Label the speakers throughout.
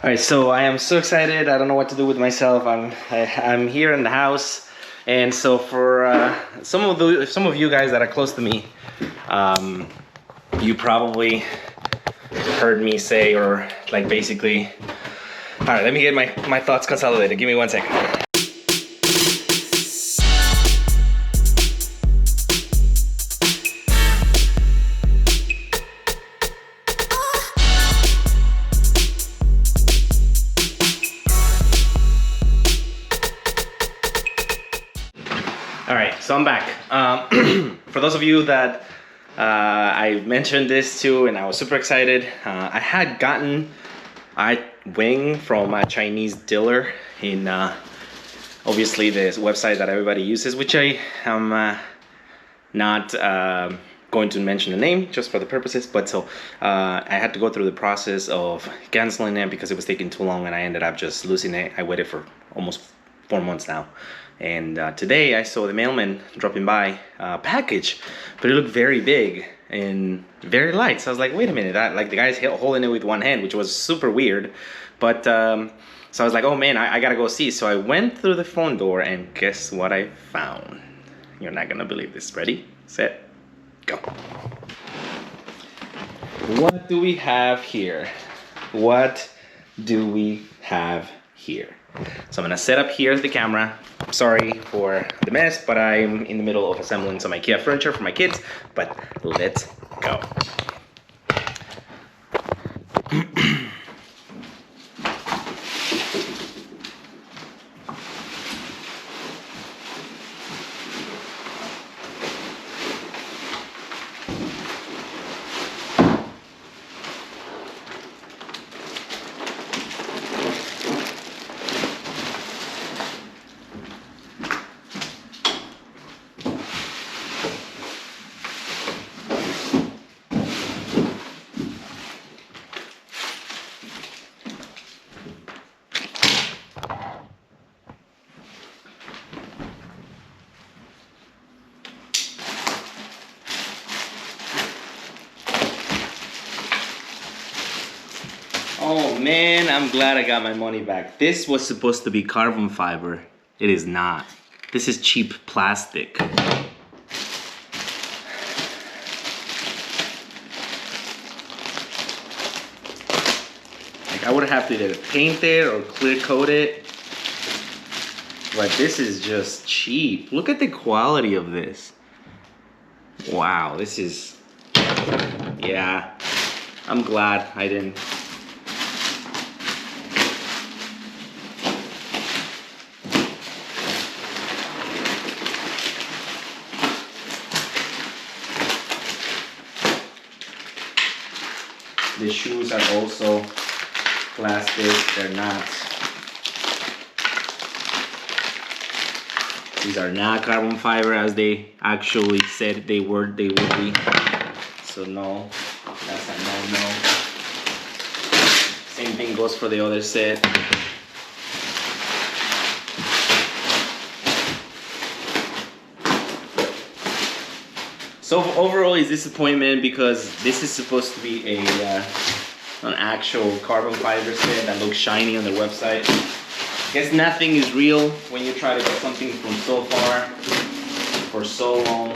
Speaker 1: All right, so I am so excited. I don't know what to do with myself. I'm here in the house, and so for some of you guys that are close to me, you probably heard me say, or like basically. All right, let me get my thoughts consolidated. Give me 1 second. All right, so I'm back. For those of you that I mentioned this to, and I was super excited. I had gotten a wing from a Chinese dealer in obviously this website that everybody uses, which I am not going to mention the name just for the purposes. But so I had to go through the process of canceling it because it was taking too long, and I ended up just losing it. I waited for almost 4 months now. And today I saw the mailman dropping by a package, but it looked very big and very light. So I was like, wait a minute, like the guy's holding it with one hand, which was super weird. But so I was like, oh man, I gotta go see. So I went through the phone door, and guess what I found? You're not gonna believe this. Ready, set, go. What do we have here? What do we have here? So I'm gonna set up here the camera. Sorry for the mess, but I'm in the middle of assembling some IKEA furniture for my kids, but let's go. Oh man, I'm glad I got my money back. This was supposed to be carbon fiber. It is not. This is cheap plastic. Like I would have to either paint it or clear coat it. But this is just cheap. Look at the quality of this. Wow, this is, yeah, I'm glad I didn't. The shoes are also plastic, they're not. These are not carbon fiber as they actually said they would be. So no, that's a no-no. Same thing goes for the other set. So overall, it's disappointment because this is supposed to be an actual carbon fiber set that looks shiny on their website. I guess nothing is real when you try to get something from so far for so long.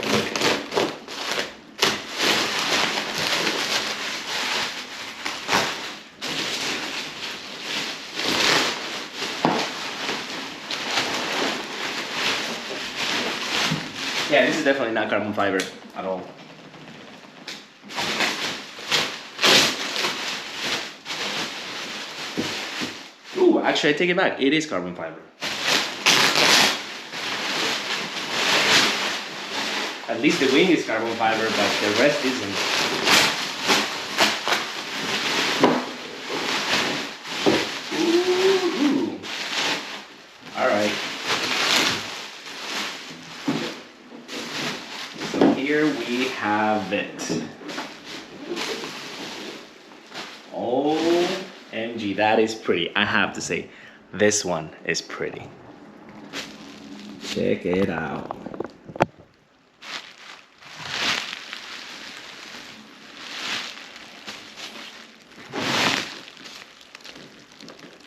Speaker 1: Yeah, this is definitely not carbon fiber at all. Ooh, actually I take it back. It is carbon fiber. At least the wing is carbon fiber, but the rest isn't. Ooh. All right. So here we have it. OMG, that is pretty. I have to say, this one is pretty. Check it out.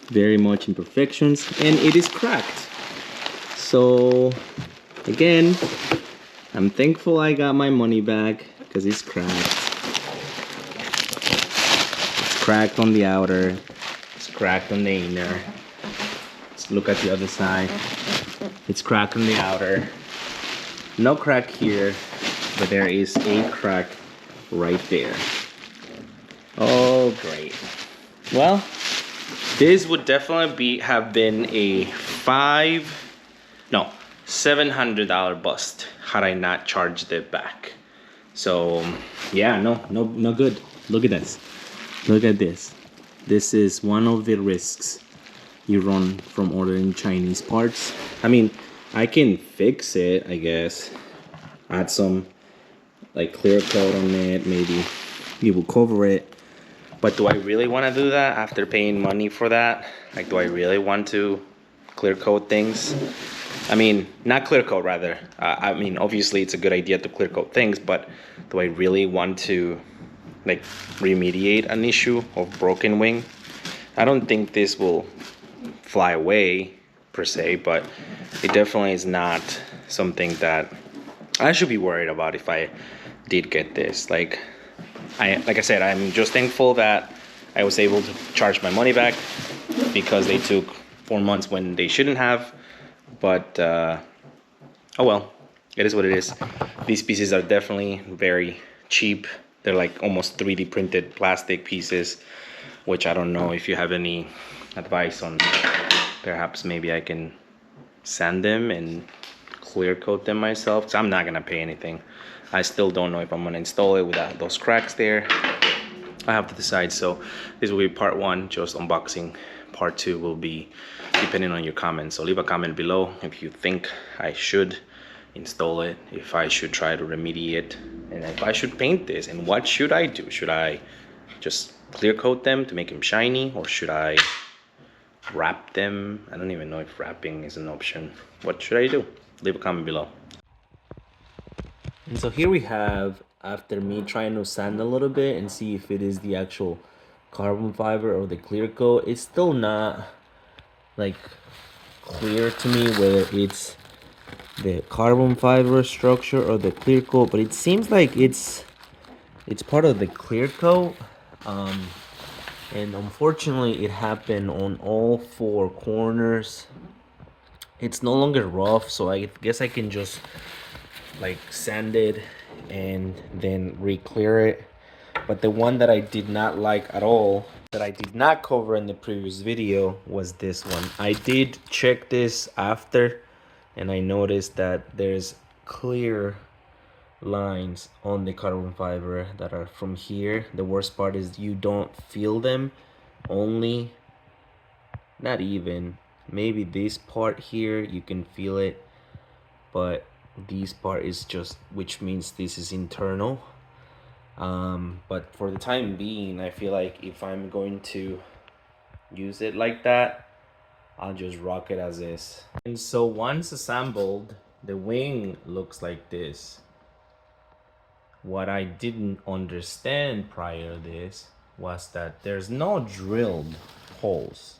Speaker 1: very much imperfections, and it is cracked. So again, I'm thankful I got my money back because it's cracked. It's cracked on the outer, it's cracked on the inner. Let's look at the other side. It's cracked on the outer. No crack here, but there is a crack right there. Oh, great. Well, this would definitely have been a $700 bust had I not charged it back. So yeah, no good. Look at this. Look at this. This is one of the risks you run from ordering Chinese parts. I mean, I can fix it, I guess. Add some like clear coat on it, maybe it will cover it. But do I really want to do that after paying money for that? Like, do I really want to clear coat things? I mean, not clear coat, rather. I mean, obviously it's a good idea to clear coat things, but do I really want to like remediate an issue of broken wing? I don't think this will fly away per se, but it definitely is not something that I should be worried about if I did get this. Like I said, I'm just thankful that I was able to charge my money back because they took 4 months when they shouldn't have. But oh well, it is what it is. These pieces are definitely very cheap. They're like almost 3D printed plastic pieces, which I don't know if you have any advice on. Perhaps maybe I can sand them and clear coat them myself, because I'm not gonna pay anything. I still don't know if I'm gonna install it without those cracks there. I have to decide. So this will be part 1, just unboxing. Part 2 will be depending on your comments. So leave a comment below if you think I should install it, if I should try to remediate, and if I should paint this, and what should I do. Should I just clear coat them to make them shiny, or should I wrap them? I don't even know if wrapping is an option. What should I do? Leave a comment below. And so here we have, after me trying to sand a little bit and see if it is the actual carbon fiber or the clear coat, it's still not like clear to me whether it's the carbon fiber structure or the clear coat, but it seems like it's part of the clear coat. And unfortunately it happened on all 4 corners. It's no longer rough, so I guess I can just like sand it and then re-clear it. But the one that I did not like at all, that I did not cover in the previous video, was this one. I did check this after, and I noticed that there's clear lines on the carbon fiber that are from here. The worst part is you don't feel them, only, not even, maybe this part here you can feel it, but this part is just, which means this is internal. But for the time being, I feel like if I'm going to use it like that, I'll just rock it as is. And so once assembled, the wing looks like this. What I didn't understand prior to this was that there's no drilled holes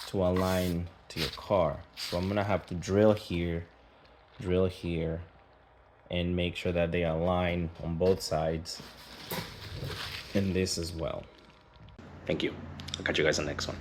Speaker 1: to align to your car. So I'm gonna have to drill here, and make sure that they align on both sides, and this as well. Thank you. I'll catch you guys on the next one.